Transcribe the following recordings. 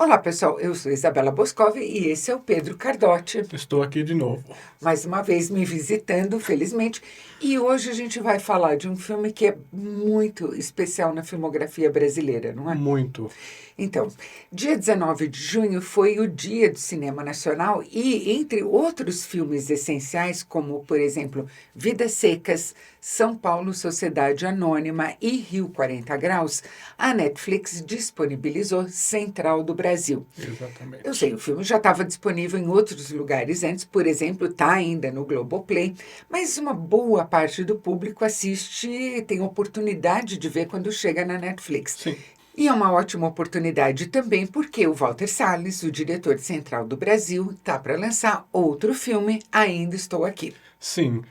Olá, pessoal. Eu sou Isabela Boscov e esse é o Pedro Cardotti, Estou aqui de novo. mais uma vez me visitando, felizmente. E hoje a gente vai falar de um filme que é muito especial na filmografia brasileira, não é? Muito. Então, dia 19 de junho foi o Dia do Cinema Nacional e, entre outros filmes essenciais, como, por exemplo, Vidas Secas, São Paulo, Sociedade Anônima e Rio 40 Graus, a Netflix disponibilizou Central do Brasil. Eu Exatamente. sei, o filme já estava disponível em outros lugares antes, por exemplo, está ainda no Globoplay, mas uma boa parte do público assiste, tem oportunidade de ver quando chega na Netflix. Sim. E é uma ótima oportunidade também porque o Walter Salles, o diretor de Central do Brasil, está para lançar outro filme, Ainda Estou Aqui. Sim.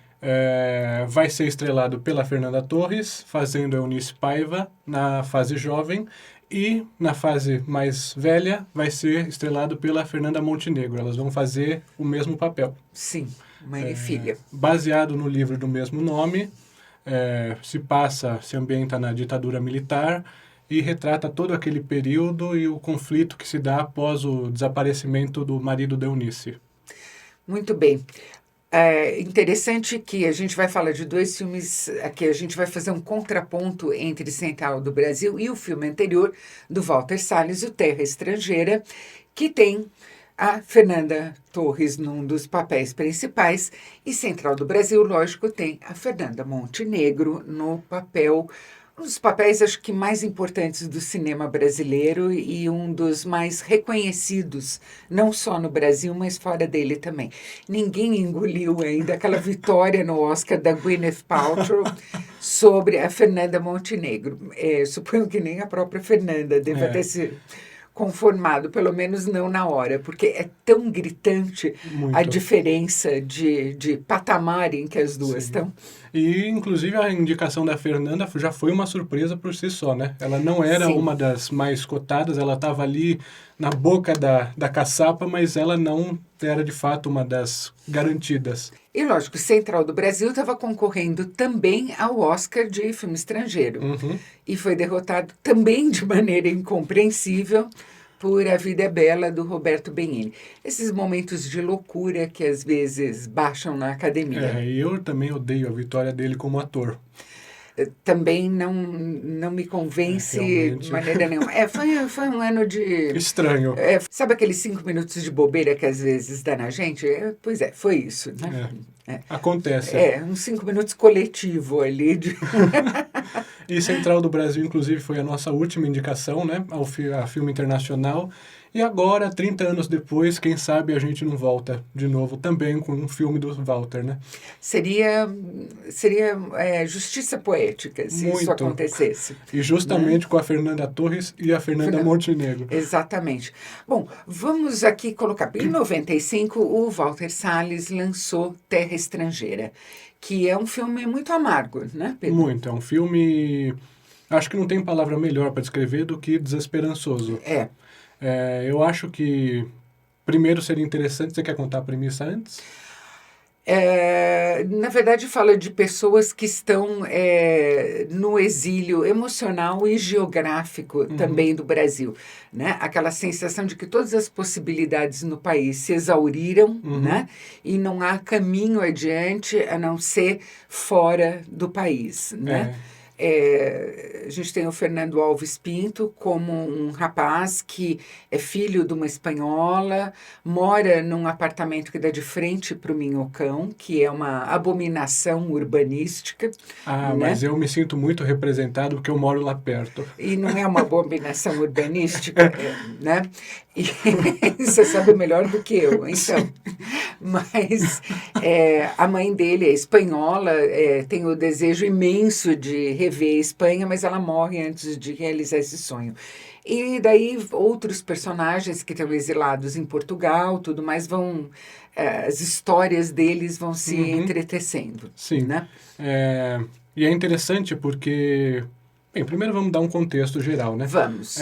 Vai ser estrelado pela Fernanda Torres, fazendo a Eunice Paiva na fase jovem, e na fase mais velha vai ser estrelado pela Fernanda Montenegro. Elas vão fazer o mesmo papel. Sim, mãe e filha. Baseado no livro do mesmo nome, se ambienta na ditadura militar e retrata todo aquele período e o conflito que se dá após o desaparecimento do marido da Eunice. Muito bem. É interessante que a gente vai falar de dois filmes, aqui a gente vai fazer um contraponto entre Central do Brasil e o filme anterior do Walter Salles, O Terra Estrangeira, que tem a Fernanda Torres num dos papéis principais e Central do Brasil, lógico, tem a Fernanda Montenegro no papel, um dos papéis acho que mais importantes do cinema brasileiro e um dos mais reconhecidos, não só no Brasil, mas fora dele também. Ninguém engoliu ainda aquela vitória no Oscar da Gwyneth Paltrow sobre a Fernanda Montenegro. Suponho que nem a própria Fernanda deva ter se conformado, pelo menos não na hora, porque é tão gritante a Muito. diferença de patamar em que as duas Sim. estão. E, inclusive, a indicação da Fernanda já foi uma surpresa por si só, né? Ela não era Sim. uma das mais cotadas, ela estava ali na boca da caçapa, mas ela não era, de fato, uma das garantidas. E, lógico, Central do Brasil estava concorrendo também ao Oscar de filme estrangeiro. Uhum. E foi derrotado também de maneira incompreensível por A Vida é Bela, do Roberto Benigni. Esses momentos de loucura que às vezes baixam na academia. E eu também odeio a vitória dele como ator. Também não me convence de Realmente maneira nenhuma. Foi um ano de... estranho. sabe aqueles 5 minutos de bobeira que às vezes dá na gente? Pois é, foi isso, né? Acontece. Uns 5 minutos coletivo ali. E Central do Brasil, inclusive, foi a nossa última indicação, né, a filme internacional. E agora, 30 anos depois, quem sabe a gente não volta de novo também com um filme do Walter, né? Seria justiça poética se isso Muito. acontecesse. E justamente com a Fernanda Torres e a Fernanda Montenegro. Exatamente. Bom, vamos aqui colocar. Em 95, o Walter Salles lançou Terra Estrangeira, que é um filme muito amargo, né, Pedro? Muito. É um filme... Acho que não tem palavra melhor para descrever do que desesperançoso. Eu acho que... Primeiro seria interessante... Você quer contar a premissa antes? Na verdade, fala de pessoas que estão no exílio emocional e geográfico também do Brasil. Né? Aquela sensação de que todas as possibilidades no país se exauriram, né? E não há caminho adiante a não ser fora do país. Né? A gente tem o Fernando Alves Pinto como um rapaz que é filho de uma espanhola, mora num apartamento que dá de frente para o Minhocão, que é uma abominação urbanística. Ah, né? mas eu me sinto muito representado porque eu moro lá perto. E não é uma abominação urbanística, né? E você sabe melhor do que eu, então. Mas a mãe dele é espanhola, tem o desejo imenso de rever a Espanha, mas ela morre antes de realizar esse sonho. E daí outros personagens que estão exilados em Portugal, tudo mais, as histórias deles vão se entretecendo. Sim. Né? E é interessante porque... Bem, primeiro vamos dar um contexto geral, né? Vamos.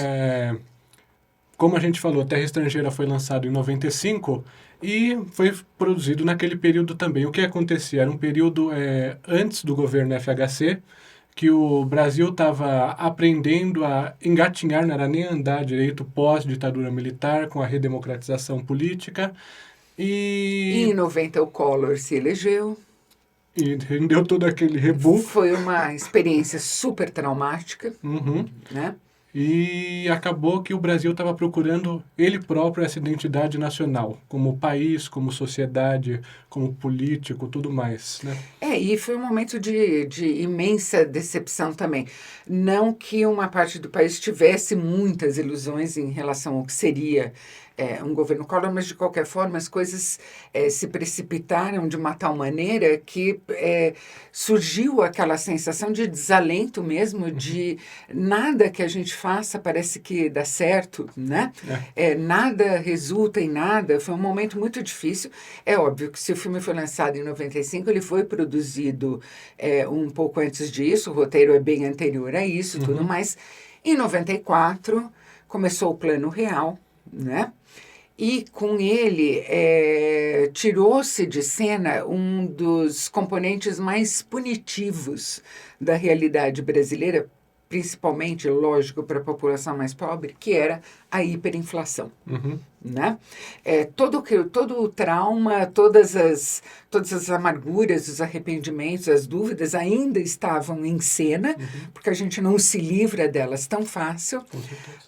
Como a gente falou, Terra Estrangeira foi lançado em 95 e foi produzido naquele período também. O que acontecia? Era um período antes do governo FHC, que o Brasil estava aprendendo a engatinhar, não era nem andar direito pós-ditadura militar, com a redemocratização política, E e, em 90 o Collor se elegeu. e rendeu todo aquele rebu. Foi uma experiência super traumática, Uhum. né? E acabou que o Brasil estava procurando ele próprio essa identidade nacional, como país, como sociedade, como político, tudo mais, né? E foi um momento de imensa decepção também. Não que uma parte do país tivesse muitas ilusões em relação ao que seria um governo Collor, mas de qualquer forma as coisas se precipitaram de uma tal maneira que surgiu aquela sensação de desalento mesmo, de nada que a gente faça parece que dá certo, né? Nada resulta em nada. Foi um momento muito difícil. É óbvio que se o filme foi lançado em 95, ele foi produzido um pouco antes disso, o roteiro é bem anterior a isso, tudo, mas em 94 começou o Plano Real, né? E com ele tirou-se de cena um dos componentes mais punitivos da realidade brasileira, principalmente, lógico, para a população mais pobre, que era a hiperinflação. Né? Todo o trauma, todas as amarguras, os arrependimentos, as dúvidas ainda estavam em cena, porque a gente não se livra delas tão fácil,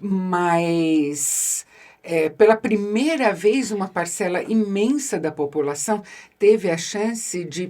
mas pela primeira vez uma parcela imensa da população teve a chance de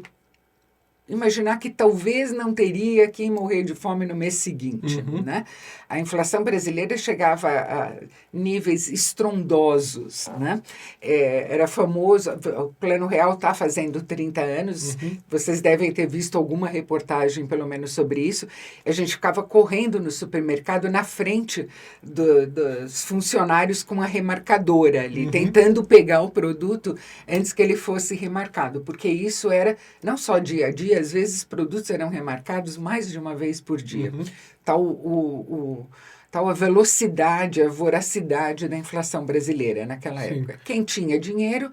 imaginar que talvez não teria quem morrer de fome no mês seguinte, né? A inflação brasileira chegava a níveis estrondosos, né? Era famoso, o Plano Real está fazendo 30 anos, vocês devem ter visto alguma reportagem, pelo menos, sobre isso. A gente ficava correndo no supermercado na frente dos funcionários com a remarcadora ali, tentando pegar o produto antes que ele fosse remarcado, porque isso era não só dia a dia, às vezes produtos eram remarcados mais de uma vez por dia. Tal a velocidade, a voracidade da inflação brasileira naquela época. Quem tinha dinheiro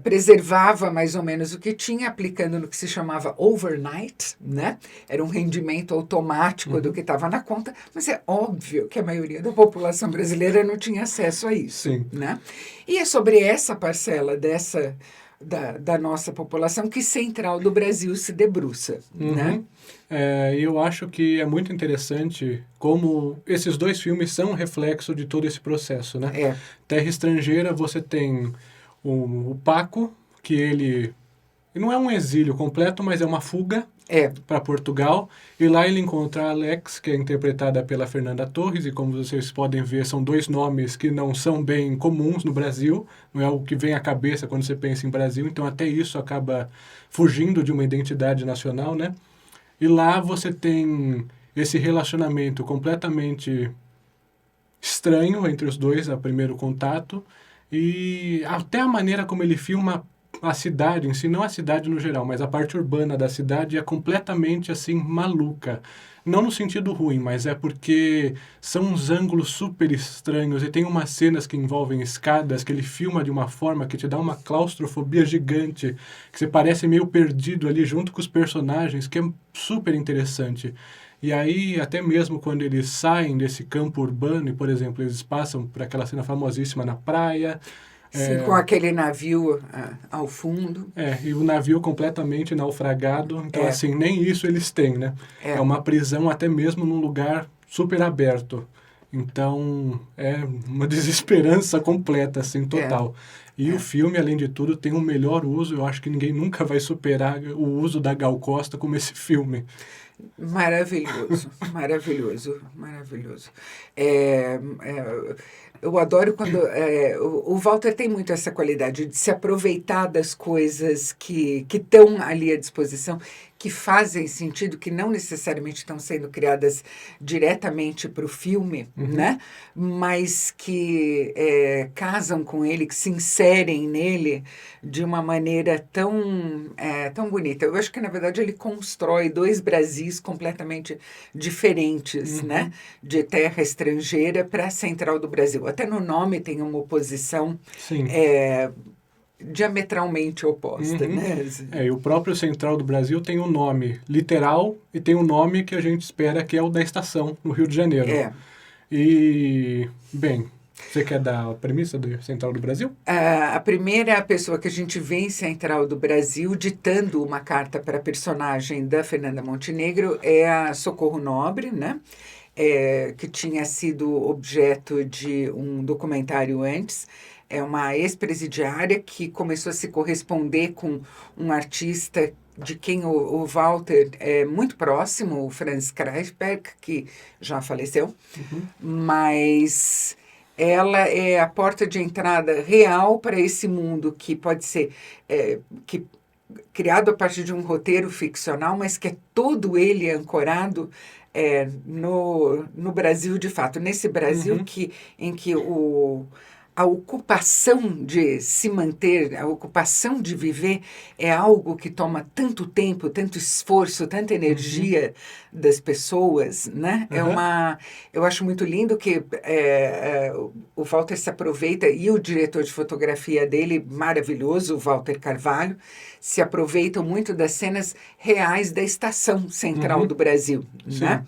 preservava mais ou menos o que tinha, aplicando no que se chamava overnight, né? Era um rendimento automático do que estava na conta, mas é óbvio que a maioria da população brasileira não tinha acesso a isso. Né? E é sobre essa parcela da nossa população que Central do Brasil se debruça. Né? Eu acho que é muito interessante como esses dois filmes são um reflexo de todo esse processo, né? Terra Estrangeira, você tem o Paco, que ele não é um exílio completo, mas é uma fuga para Portugal, e lá ele encontra a Alex, que é interpretada pela Fernanda Torres, e como vocês podem ver, são dois nomes que não são bem comuns no Brasil, não é o que vem à cabeça quando você pensa em Brasil, então até isso acaba fugindo de uma identidade nacional, né? E lá você tem esse relacionamento completamente estranho entre os dois, a primeiro contato, e até a maneira como ele filma a cidade em si, não a cidade no geral, mas a parte urbana da cidade é completamente assim maluca. Não no sentido ruim, mas é porque são uns ângulos super estranhos e tem umas cenas que envolvem escadas que ele filma de uma forma que te dá uma claustrofobia gigante, que você parece meio perdido ali junto com os personagens, que é super interessante. E aí, até mesmo quando eles saem desse campo urbano e, por exemplo, eles passam por aquela cena famosíssima na praia. Sim, com aquele navio ao fundo. E o navio completamente naufragado. Então, assim, nem isso eles têm, né? É uma prisão até mesmo num lugar super aberto. Então, é uma desesperança completa, assim, total. E o filme, além de tudo, tem um melhor uso. Eu acho que ninguém nunca vai superar o uso da Gal Costa como esse filme. Maravilhoso, maravilhoso, maravilhoso. Eu adoro quando... o Walter tem muito essa qualidade de se aproveitar das coisas que estão ali à disposição, que fazem sentido, que não necessariamente estão sendo criadas diretamente para o filme, né? Mas que casam com ele, que se inserem nele de uma maneira tão bonita. Eu acho que, na verdade, ele constrói dois Brasis completamente diferentes, né? De Terra Estrangeira para a Central do Brasil. Até no nome tem uma oposição diametralmente oposta, né? E o próprio Central do Brasil tem um nome literal e tem um nome que a gente espera que é o da estação, no Rio de Janeiro. E, bem, você quer dar a premissa do Central do Brasil? A primeira pessoa que a gente vê em Central do Brasil ditando uma carta para a personagem da Fernanda Montenegro é a Socorro Nobre, né? Que tinha sido objeto de um documentário antes. É uma ex-presidiária que começou a se corresponder com um artista de quem o Walter é muito próximo, o Franz Kreisberg, que já faleceu, mas ela é a porta de entrada real para esse mundo que pode ser criado a partir de um roteiro ficcional, mas que é todo ele ancorado no Brasil de fato, nesse Brasil em que a ocupação de se manter, a ocupação de viver é algo que toma tanto tempo, tanto esforço, tanta energia das pessoas, né? Eu acho muito lindo que o Walter se aproveita, e o diretor de fotografia dele, maravilhoso, o Walter Carvalho, se aproveitam muito das cenas reais da estação central do Brasil, né?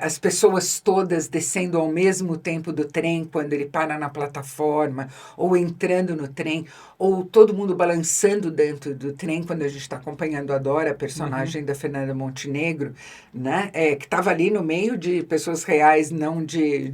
As pessoas todas descendo ao mesmo tempo do trem quando ele para na plataforma, ou entrando no trem, ou todo mundo balançando dentro do trem quando a gente está acompanhando a Dora, a personagem da Fernanda Montenegro, né? Que estava ali no meio de pessoas reais, não de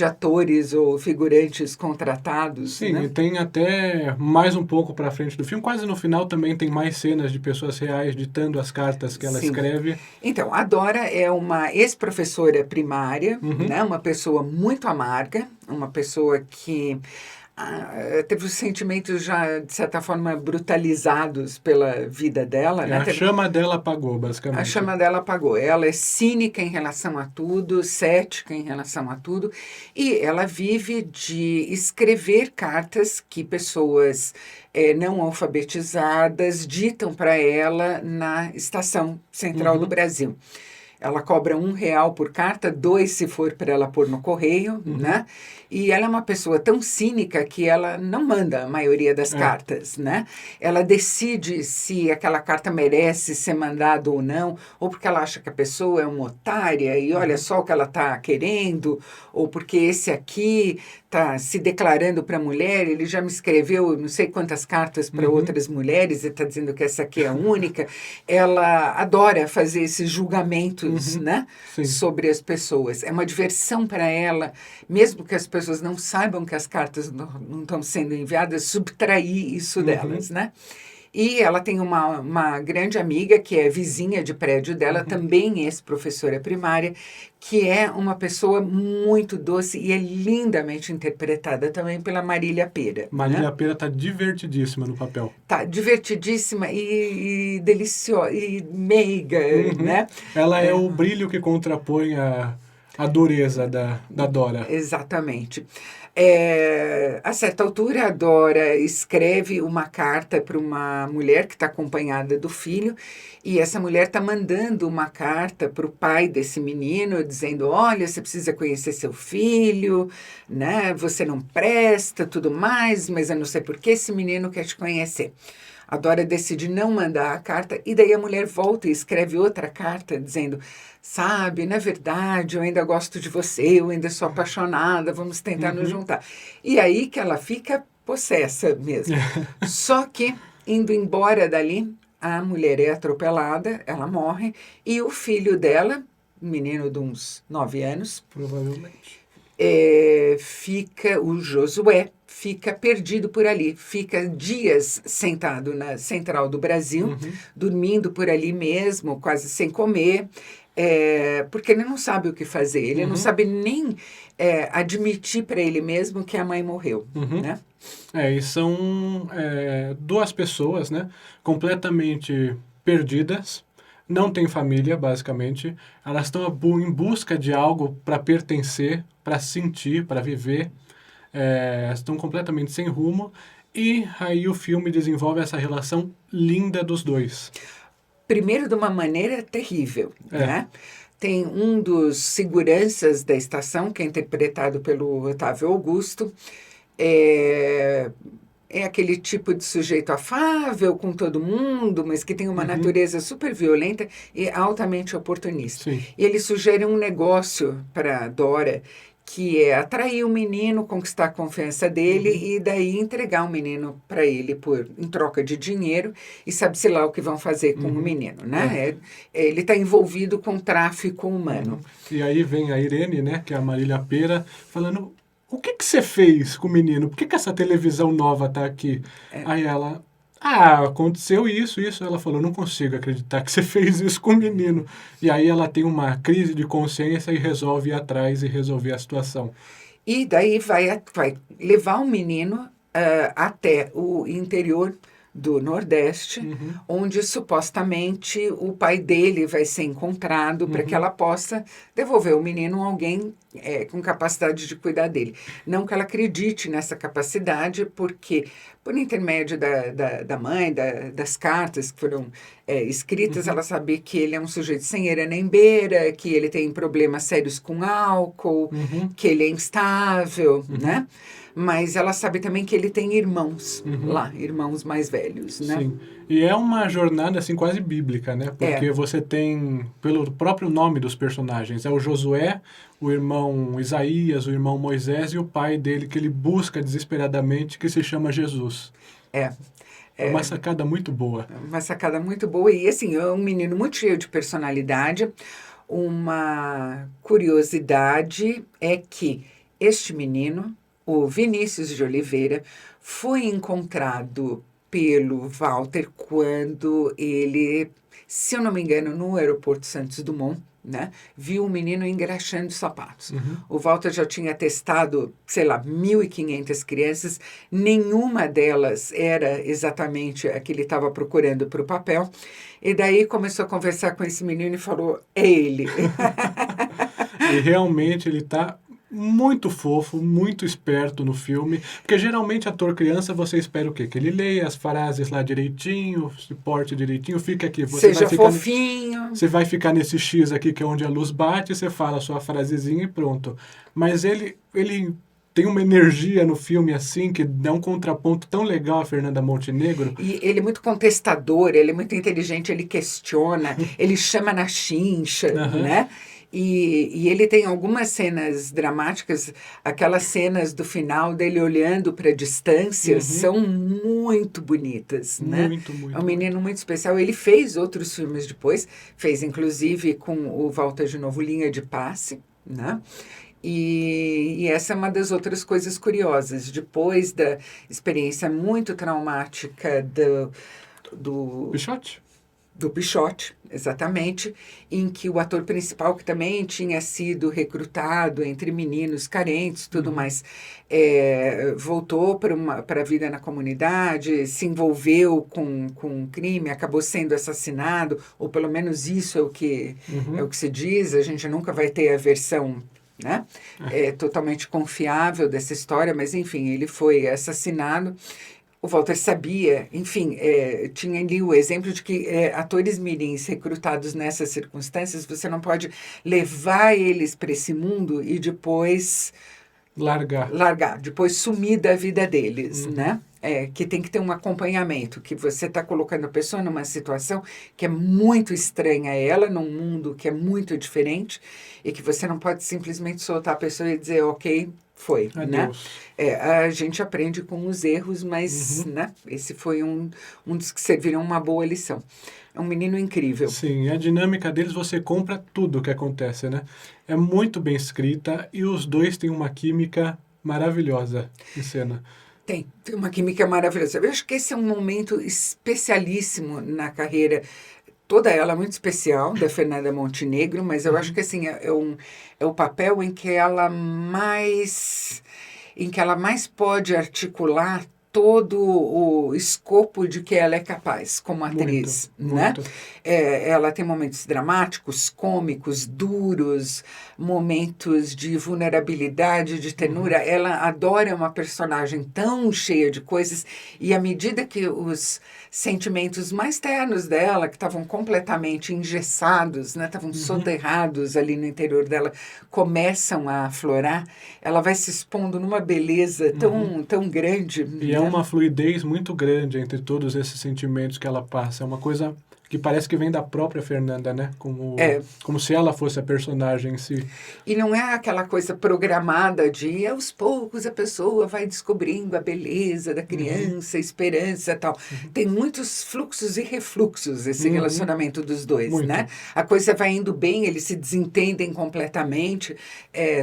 atores ou figurantes contratados. Sim, né? E tem até mais um pouco para frente do filme, quase no final também tem mais cenas de pessoas reais ditando as cartas que ela escreve. Então, a Dora é uma ex-professora primária, né? Uma pessoa muito amarga, uma pessoa que teve os sentimentos já, de certa forma, brutalizados pela vida dela. Né? A chama dela apagou, basicamente. A chama dela apagou. Ela é cínica em relação a tudo, cética em relação a tudo, e ela vive de escrever cartas que pessoas não alfabetizadas ditam para ela na estação central do Brasil. Ela cobra R$1 por carta, 2 se for para ela pôr no correio, né? E ela é uma pessoa tão cínica que ela não manda a maioria das cartas, né? Ela decide se aquela carta merece ser mandada ou não, ou porque ela acha que a pessoa é uma otária e olha só o que ela está querendo, ou porque esse aqui está se declarando para a mulher, ele já me escreveu não sei quantas cartas para outras mulheres e está dizendo que essa aqui é a única. Ela adora fazer esses julgamentos, né, sobre as pessoas. É uma diversão para ela, mesmo que as pessoas não saibam que as cartas não estão sendo enviadas, subtrair isso delas, né? E ela tem uma grande amiga que é vizinha de prédio dela, também ex-professora primária, que é uma pessoa muito doce e é lindamente interpretada também pela Marília Pêra. Marília Pêra está divertidíssima no papel. Está divertidíssima e deliciosa, e meiga, né? Ela é o brilho que contrapõe a dureza da Dora. Exatamente. A certa altura, a Dora escreve uma carta para uma mulher que está acompanhada do filho, e essa mulher está mandando uma carta para o pai desse menino, dizendo, olha, você precisa conhecer seu filho, né? Você não presta, tudo mais, mas eu não sei por que esse menino quer te conhecer. A Dora decide não mandar a carta, e daí a mulher volta e escreve outra carta, dizendo, sabe, na verdade, eu ainda gosto de você, eu ainda sou apaixonada, vamos tentar nos juntar. E aí que ela fica possessa mesmo. Só que, indo embora dali, a mulher é atropelada, ela morre, e o filho dela, um menino de uns 9 anos, provavelmente, o Josué, fica perdido por ali, fica dias sentado na Central do Brasil, dormindo por ali mesmo, quase sem comer, porque ele não sabe o que fazer, ele não sabe nem admitir para ele mesmo que a mãe morreu, né? E são 2 pessoas, né, completamente perdidas, não têm família, basicamente, elas estão em busca de algo para pertencer, para sentir, para viver, estão completamente sem rumo, e aí o filme desenvolve essa relação linda dos dois. Primeiro, de uma maneira terrível, né? Tem um dos seguranças da estação, que é interpretado pelo Otávio Augusto, é aquele tipo de sujeito afável com todo mundo, mas que tem uma Uhum. natureza super violenta e altamente oportunista. Sim. E ele sugere um negócio para Dora, que é atrair o menino, conquistar a confiança dele e daí entregar o menino para ele em troca de dinheiro e sabe-se lá o que vão fazer com o menino, né? Ele está envolvido com tráfico humano. E aí vem a Irene, né, que é a Marília Pêra, falando: o que você fez com o menino? Por que essa televisão nova tá aqui? Aí ela: aconteceu isso, isso. Ela falou: não consigo acreditar que você fez isso com o menino. E aí ela tem uma crise de consciência e resolve ir atrás e resolver a situação. E daí vai levar o menino até o interior do Nordeste, onde supostamente o pai dele vai ser encontrado para que ela possa devolver o menino a alguém com capacidade de cuidar dele. Não que ela acredite nessa capacidade, porque por intermédio da mãe, das cartas que foram escritas, ela sabe que ele é um sujeito sem eira nem beira, que ele tem problemas sérios com álcool, que ele é instável, né? Mas ela sabe também que ele tem irmãos lá, irmãos mais velhos, né? Sim. E é uma jornada assim quase bíblica, né? Porque você tem, pelo próprio nome dos personagens, é o Josué, o irmão Isaías, o irmão Moisés e o pai dele que ele busca desesperadamente, que se chama Jesus. É. É uma sacada muito boa. Uma sacada muito boa. E assim, é um menino muito cheio de personalidade. Uma curiosidade é que este menino, o Vinícius de Oliveira, foi encontrado pelo Walter quando ele, se eu não me engano, no aeroporto Santos Dumont, né, viu o menino engraxando sapatos. O Walter já tinha testado, sei lá, 1.500 crianças, nenhuma delas era exatamente a que ele estava procurando para o papel. E daí começou a conversar com esse menino e falou: é ele. E realmente ele está muito fofo, muito esperto no filme, porque geralmente ator criança você espera o quê? Que ele leia as frases lá direitinho, se porte direitinho, fica aqui. Você Seja vai ficar, fofinho. você vai ficar nesse X aqui que é onde a luz bate, você fala a sua frasezinha e pronto. Mas ele tem uma energia no filme assim, que dá um contraponto tão legal a Fernanda Montenegro. E ele é muito contestador, ele é muito inteligente, ele questiona, ele chama na chincha, né? E ele tem algumas cenas dramáticas, aquelas cenas do final dele olhando para a distância são muito bonitas, né? Muito, muito. É um menino muito especial. Ele fez outros filmes depois, fez inclusive com o Walter de Novo Linha de Passe, né? E essa é uma das outras coisas curiosas. Depois da experiência muito traumática do Pichote? do Pichote, exatamente, em que o ator principal, que também tinha sido recrutado entre meninos carentes, tudo mais, voltou para a vida na comunidade, se envolveu com um crime, acabou sendo assassinado, ou pelo menos isso é o que se diz. A gente nunca vai ter a versão, né, totalmente confiável dessa história, mas enfim, ele foi assassinado. O Walter sabia, enfim, tinha ali o exemplo de que atores mirins recrutados nessas circunstâncias, você não pode levar eles para esse mundo e depois largar, depois sumir da vida deles, né? Que tem que ter um acompanhamento, que você está colocando a pessoa numa situação que é muito estranha a ela, num mundo que é muito diferente, e que você não pode simplesmente soltar a pessoa e dizer, ok, foi, Adeus. né? A gente aprende com os erros, mas né, esse foi um dos que serviram uma boa lição. É um menino incrível. Sim, a dinâmica deles você compra tudo o que acontece, né? É muito bem escrita e os dois têm uma química maravilhosa em cena. Tem uma química maravilhosa. Eu acho que esse é um momento especialíssimo na carreira, toda ela muito especial, da Fernanda Montenegro, mas eu acho que assim, é o papel em que ela mais pode articular todo o escopo de que ela é capaz como atriz, Muito, né? muito. Ela tem momentos dramáticos, cômicos, duros, momentos de vulnerabilidade, de ternura. Ela adora uma personagem tão cheia de coisas, e à medida que os sentimentos mais ternos dela, que estavam completamente engessados, né, estavam soterrados ali no interior dela, começam a aflorar, ela vai se expondo numa beleza tão grande. E é uma fluidez muito grande entre todos esses sentimentos que ela passa. É uma coisa que parece que vem da própria Fernanda, né? Como se ela fosse a personagem em si. E não é aquela coisa programada de aos poucos a pessoa vai descobrindo a beleza da criança, a esperança e tal. Tem muitos fluxos e refluxos esse relacionamento dos dois, Muito. né? A coisa vai indo bem, eles se desentendem completamente,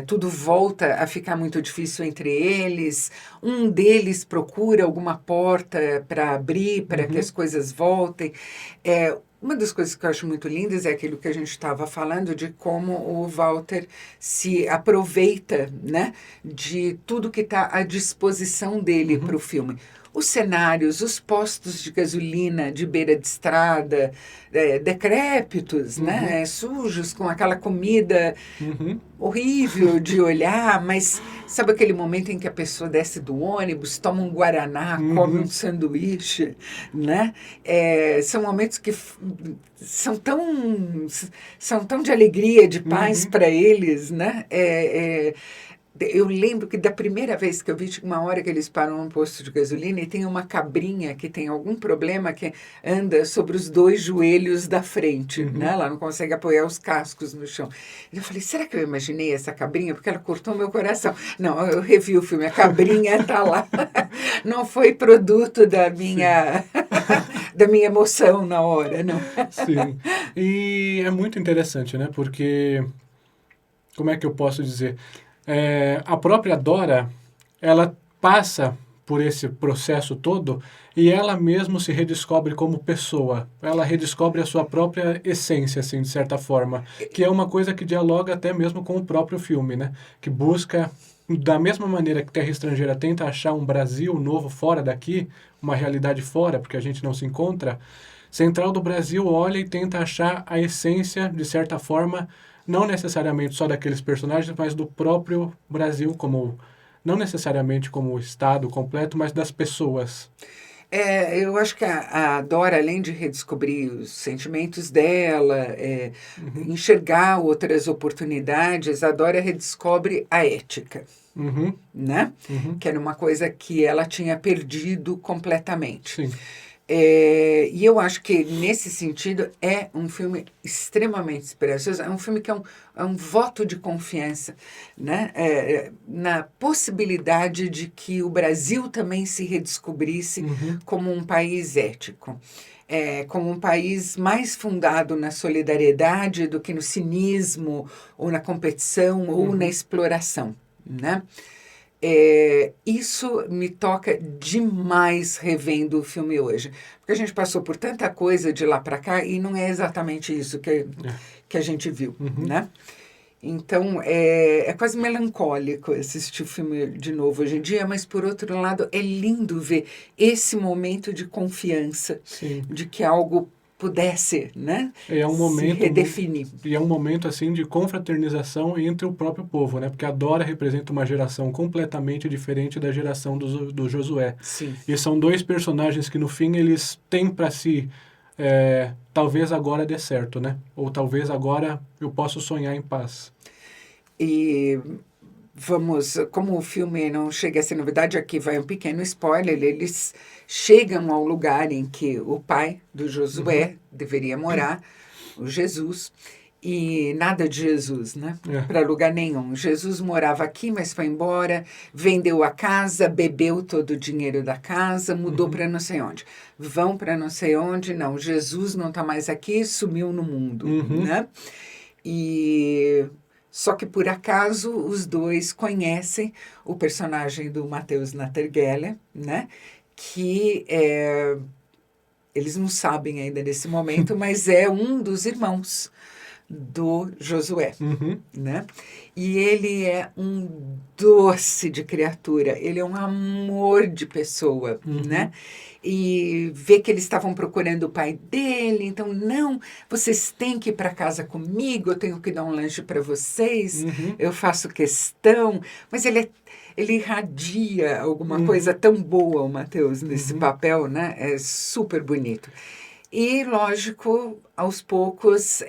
tudo volta a ficar muito difícil entre eles. Um deles procura alguma porta para abrir, para que as coisas voltem. Uma das coisas que eu acho muito lindas é aquilo que a gente estava falando de como o Walter se aproveita, né, de tudo que está à disposição dele para o filme. Os cenários, os postos de gasolina de beira de estrada, decrépitos, né, sujos, com aquela comida horrível de olhar, mas sabe aquele momento em que a pessoa desce do ônibus, toma um guaraná, come um sanduíche, né? São momentos que são tão de alegria, de paz para eles, né? Eu lembro que da primeira vez que eu vi, tinha uma hora que eles param num posto de gasolina e tem uma cabrinha que tem algum problema que anda sobre os 2 joelhos da frente, né? Ela não consegue apoiar os cascos no chão. E eu falei, será que eu imaginei essa cabrinha? Porque ela cortou meu coração. Não, eu revi o filme, a cabrinha está lá. Não foi produto da minha emoção na hora, não. Sim. E é muito interessante, né? Porque, como é que eu posso dizer? A própria Dora, ela passa por esse processo todo e ela mesma se redescobre como pessoa. Ela redescobre a sua própria essência, assim, de certa forma, que é uma coisa que dialoga até mesmo com o próprio filme, né? Que busca, da mesma maneira que Terra Estrangeira tenta achar um Brasil novo fora daqui, uma realidade fora, porque a gente não se encontra, Central do Brasil olha e tenta achar a essência, de certa forma, não necessariamente só daqueles personagens, mas do próprio Brasil, não necessariamente como o Estado completo, mas das pessoas. Eu acho que a Dora, além de redescobrir os sentimentos dela, enxergar outras oportunidades, a Dora redescobre a ética, né? Que era uma coisa que ela tinha perdido completamente. Sim. E eu acho que, nesse sentido, é um filme extremamente esperançoso. É um filme que é um voto de confiança, né? Na possibilidade de que o Brasil também se redescobrisse como um país ético. Como um país mais fundado na solidariedade do que no cinismo, ou na competição, ou na exploração, né? Isso me toca demais revendo o filme hoje. Porque a gente passou por tanta coisa de lá para cá e não é exatamente isso que a gente viu, né? Então, é quase melancólico assistir o filme de novo hoje em dia, mas, por outro lado, é lindo ver esse momento de confiança, de que algo pudesse, né, se redefinir. E é um momento, assim, de confraternização entre o próprio povo, né? Porque a Dora representa uma geração completamente diferente da geração do Josué. Sim. E são 2 personagens que, no fim, eles têm para si, talvez agora dê certo, né? Ou talvez agora eu possa sonhar em paz. E como o filme não chega a ser novidade, aqui vai um pequeno spoiler, eles chegam ao lugar em que o pai do Josué deveria morar, o Jesus, e nada de Jesus, né? Para lugar nenhum. Jesus morava aqui, mas foi embora, vendeu a casa, bebeu todo o dinheiro da casa, mudou para não sei onde. Vão para não sei onde, não, Jesus não está mais aqui, sumiu no mundo, né? Só que, por acaso, os 2 conhecem o personagem do Matheus Nattergeller, né? Que eles não sabem ainda nesse momento, mas é um dos irmãos do Josué, Uhum. né? E ele é um doce de criatura, ele é um amor de pessoa, né? E ver que eles estavam procurando o pai dele, então, não, vocês têm que ir para casa comigo, eu tenho que dar um lanche para vocês, Uhum. eu faço questão, mas ele irradia alguma coisa tão boa, o Mateus, nesse papel, né? É super bonito. E, lógico, aos poucos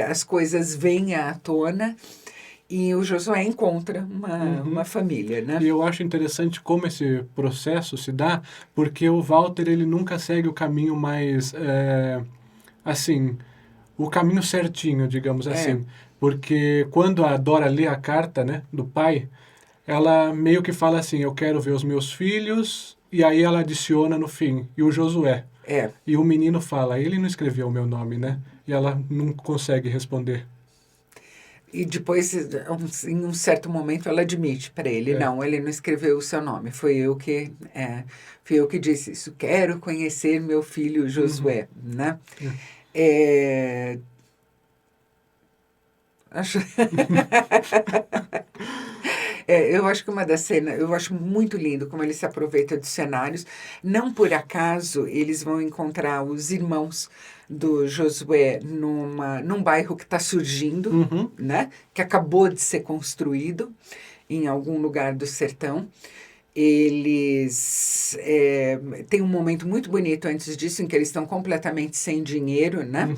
as coisas vêm à tona e o Josué encontra uma família, né? E eu acho interessante como esse processo se dá, porque o Walter ele nunca segue o caminho mais, assim, o caminho certinho, digamos É, assim. Porque quando a Dora lê a carta, né, do pai, ela meio que fala assim, eu quero ver os meus filhos, e aí ela adiciona no fim, e o Josué. é. E o menino fala, ele não escreveu o meu nome, né? E ela não consegue responder. E depois, em um certo momento, ela admite para ele, É. não, ele não escreveu o seu nome, fui eu que disse isso, quero conhecer meu filho Josué, né? É, acho... eu acho que uma das cenas, eu acho muito lindo como ele se aproveita dos cenários. Não por acaso eles vão encontrar os irmãos do Josué num bairro que está surgindo, Uhum. né? Que acabou de ser construído em algum lugar do sertão. Eles têm um momento muito bonito antes disso, em que eles estão completamente sem dinheiro, né?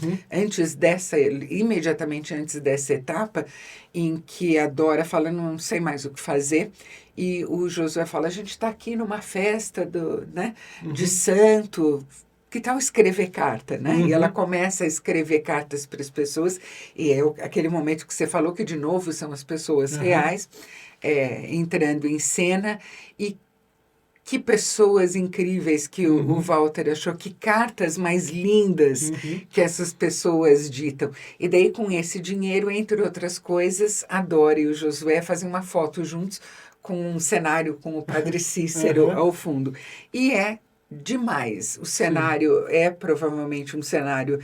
Imediatamente antes dessa etapa, em que a Dora fala, não sei mais o que fazer, e o Josué fala, a gente está aqui numa festa né, de santo, que tal escrever carta, né? E ela começa a escrever cartas para as pessoas, e é aquele momento que você falou, que de novo são as pessoas reais, entrando em cena, e que pessoas incríveis que o Walter achou, que cartas mais lindas que essas pessoas ditam. E daí, com esse dinheiro, entre outras coisas, a Dora e o Josué fazem uma foto juntos com um cenário com o Padre Cícero ao fundo. E é demais. O cenário é provavelmente um cenário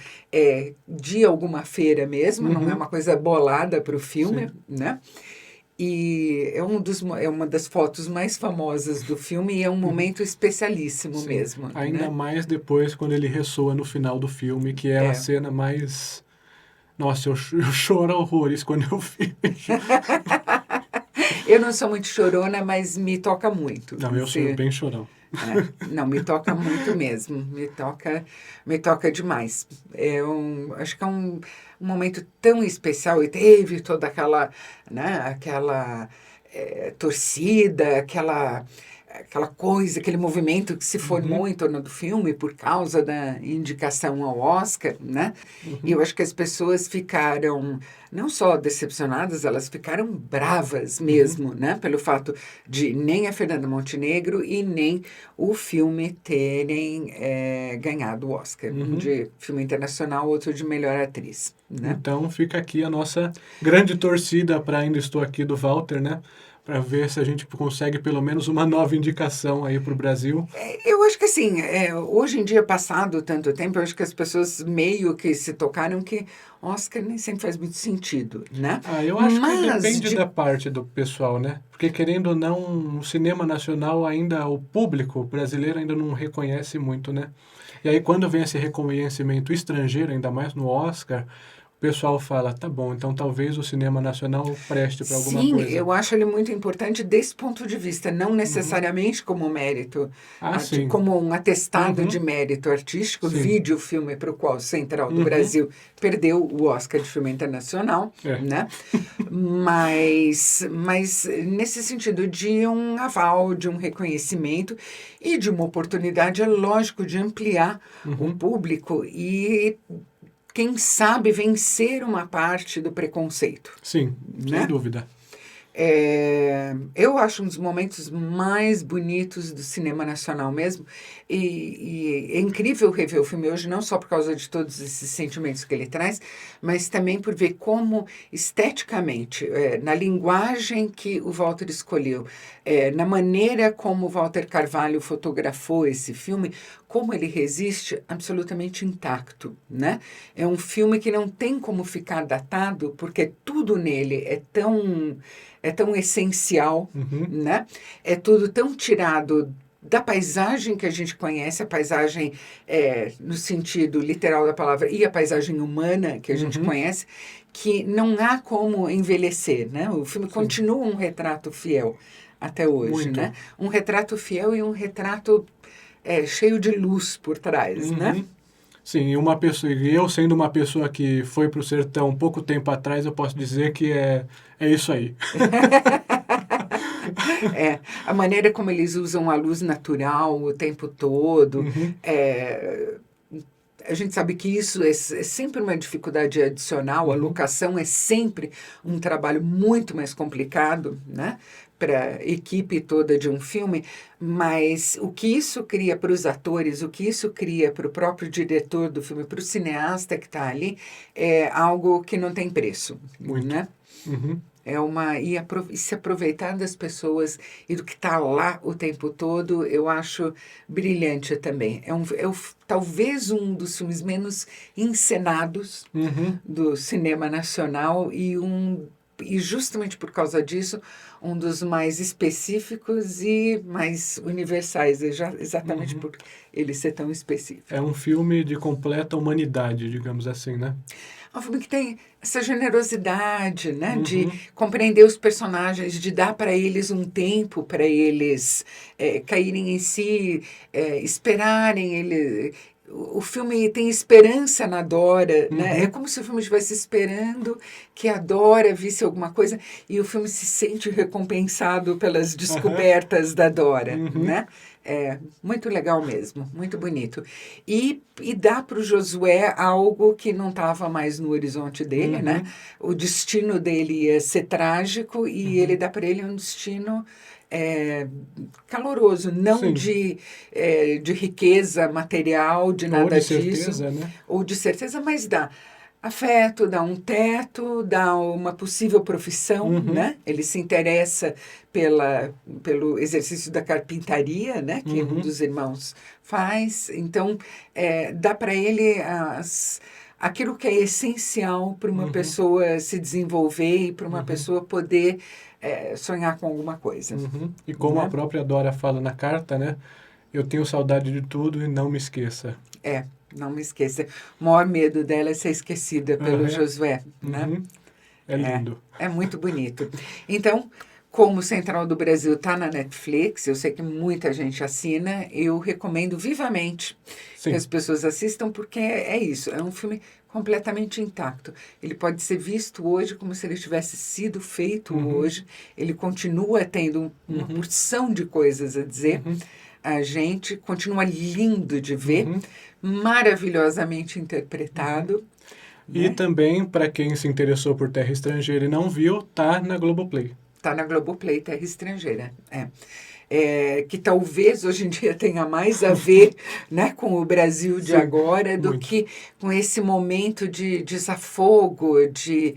de alguma feira mesmo, não é uma coisa bolada para o filme, né? E é uma das fotos mais famosas do filme e é um momento especialíssimo mesmo, Ainda né? mais depois quando ele ressoa no final do filme, que é a cena mais... Nossa, eu choro horrores quando eu vejo. Eu não sou muito chorona, mas me toca muito. Não, eu sou bem chorão. Não, me toca muito mesmo. Me toca demais. Acho que é um momento tão especial e teve toda aquela, né, aquela torcida, aquela coisa, aquele movimento que se formou em torno do filme por causa da indicação ao Oscar, né? E eu acho que as pessoas ficaram não só decepcionadas, elas ficaram bravas mesmo, né? Pelo fato de nem a Fernanda Montenegro e nem o filme terem ganhado o Oscar. Um de filme internacional, outro de melhor atriz, né? Então fica aqui a nossa grande torcida para Ainda Estou Aqui do Walter, né? Para ver se a gente consegue pelo menos uma nova indicação aí para o Brasil. Eu acho que assim, hoje em dia, passado tanto tempo, eu acho que as pessoas meio que se tocaram que Oscar nem sempre faz muito sentido, né? Eu acho que depende da parte do pessoal, né? Porque querendo ou não, o cinema nacional ainda, o público brasileiro ainda não reconhece muito, né? E aí quando vem esse reconhecimento estrangeiro, ainda mais no Oscar, o pessoal fala, tá bom, então talvez o cinema nacional preste para alguma coisa. Sim, eu acho ele muito importante desse ponto de vista, não necessariamente como mérito, Sim. como um atestado de mérito artístico, vide o filme para o qual Central do Brasil perdeu o Oscar de filme internacional, né? Mas nesse sentido de um aval, de um reconhecimento e de uma oportunidade, é lógico, de ampliar o público e quem sabe vencer uma parte do preconceito. Sim, né? sem dúvida. Eu acho um dos momentos mais bonitos do cinema nacional mesmo, e é incrível rever o filme hoje, não só por causa de todos esses sentimentos que ele traz, mas também por ver como, esteticamente, na linguagem que o Walter escolheu, na maneira como o Walter Carvalho fotografou esse filme, como ele resiste absolutamente intacto, né? É um filme que não tem como ficar datado, porque tudo nele é tão essencial, Uhum, né? É tudo tão tirado da paisagem que a gente conhece, a paisagem no sentido literal da palavra, e a paisagem humana que a gente uhum, conhece, que não há como envelhecer, né? O filme sim, continua um retrato fiel até hoje, né? muito. Um retrato fiel e um retrato cheio de luz por trás, né? Uhum. Sim, e eu sendo uma pessoa que foi para o sertão pouco tempo atrás, eu posso dizer que é isso aí. A maneira como eles usam a luz natural o tempo todo. Uhum, é, a gente sabe que isso é sempre uma dificuldade adicional, a uhum, locação é sempre um trabalho muito mais complicado, né? Para a equipe toda de um filme, mas o que isso cria para os atores, o que isso cria para o próprio diretor do filme, para o cineasta que está ali, é algo que não tem preço, muito. né? Uhum, E se aproveitar das pessoas e do que está lá o tempo todo, eu acho brilhante também. Talvez um dos filmes menos encenados uhum, do cinema nacional e justamente por causa disso, um dos mais específicos e mais universais, exatamente uhum. por ele ser tão É específico. um filme de completa humanidade, digamos assim, né? É um filme que tem essa generosidade, né, de Uhum, compreender os personagens, de dar para eles um tempo para eles caírem em si, esperarem ele. O filme tem esperança na Dora, né? É uhum, como se o filme estivesse esperando que a Dora visse alguma coisa e o filme se sente recompensado pelas aham, descobertas da Dora, uhum, né? É muito legal mesmo, muito bonito. E dá para o Josué algo que não estava mais no horizonte dele, né? uhum, O destino dele ia ser trágico e ele uhum. dá para ele um destino é, caloroso, não Sim, de riqueza material, de ou de nada disso, certeza, né? ou de certeza, mas dá afeto, dá um teto, dá uma possível profissão, Uhum, né? Ele se interessa pelo exercício da carpintaria, né? Que um uhum, dos irmãos faz. Então, dá para ele aquilo que é essencial para uma uhum, pessoa se desenvolver e para uma uhum, pessoa poder sonhar com alguma coisa, uhum. E como a né? própria Dora fala na carta, né? Eu tenho saudade de tudo e não me esqueça. Não me esqueça. O maior medo dela é ser esquecida pelo Aham, Josué, né? uhum. É É, lindo. é muito bonito. Então, como o Central do Brasil está na Netflix, eu sei que muita gente assina, eu recomendo vivamente que as Sim. pessoas assistam, porque é isso, é um filme completamente intacto. Ele pode ser visto hoje como se ele tivesse sido feito Uhum, hoje, ele continua tendo uma uhum, porção de coisas a dizer, uhum, a gente continua lindo de ver, uhum, maravilhosamente uhum. interpretado, E né? também, para quem se interessou por Terra Estrangeira e não viu, tá na Globoplay. Tá na Globoplay, Terra Estrangeira. Que talvez hoje em dia tenha mais a ver, né, com o Brasil de Sim, agora do muito. que com esse momento de desafogo, de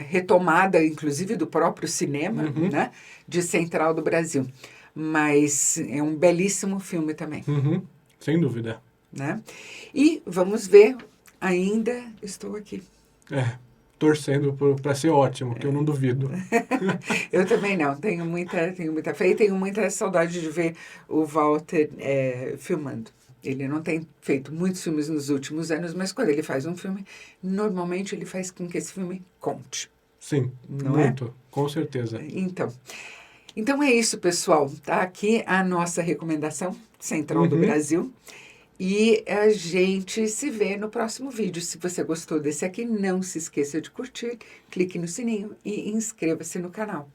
retomada, inclusive, do próprio cinema, Uhum, né, de Central do Brasil. Mas é um belíssimo filme também, uhum, sem dúvida. né? E vamos ver, ainda estou aqui. É, torcendo para ser ótimo, que eu não duvido. Eu também não, tenho muita fé e tenho muita saudade de ver o Walter filmando. Ele não tem feito muitos filmes nos últimos anos, mas quando ele faz um filme, normalmente ele faz com que esse filme conte, Sim, não é? muito, com certeza. Então, então é isso, pessoal. Tá aqui a nossa recomendação Central do Uhum, Brasil. E a gente se vê no próximo vídeo. Se você gostou desse aqui, não se esqueça de curtir, clique no sininho e inscreva-se no canal.